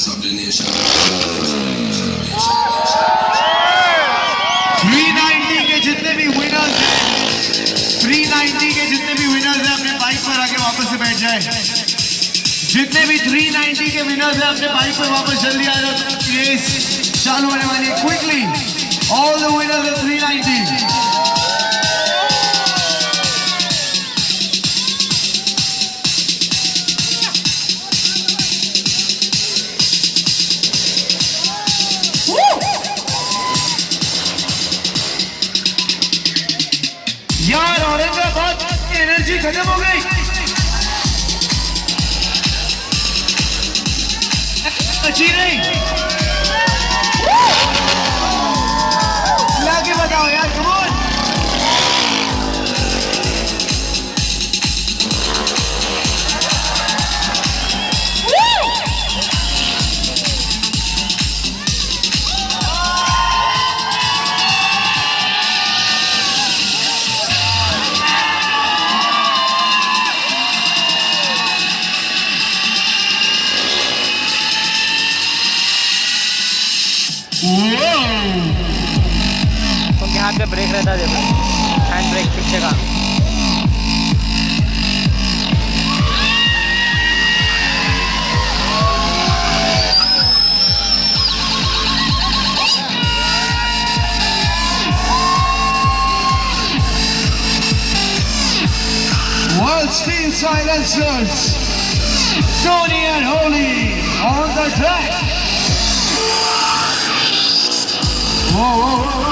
up the nation. 390 के जितने भी विनर्स हैं, 390 के जितने भी विनर्स हैं अपने बाइक पर आके वापस से बैठ जाए। जितने भी 390 के विनर्स हैं अपने बाइक पर वापस जल्दी आ जाओ। रेस चालू होने वाली है quickly. All the winners of 390। यार औरंगाबाद की एनर्जी खत्म हो गई। अच्छी नहीं लाके बताओ यार, कम ऑन। उनके हाथ पे ब्रेक रहता है, देखो हैंड ब्रेक पीछे का। World Steel Silencers, Tony and Holy on the track. Whoa, whoa, whoa, whoa.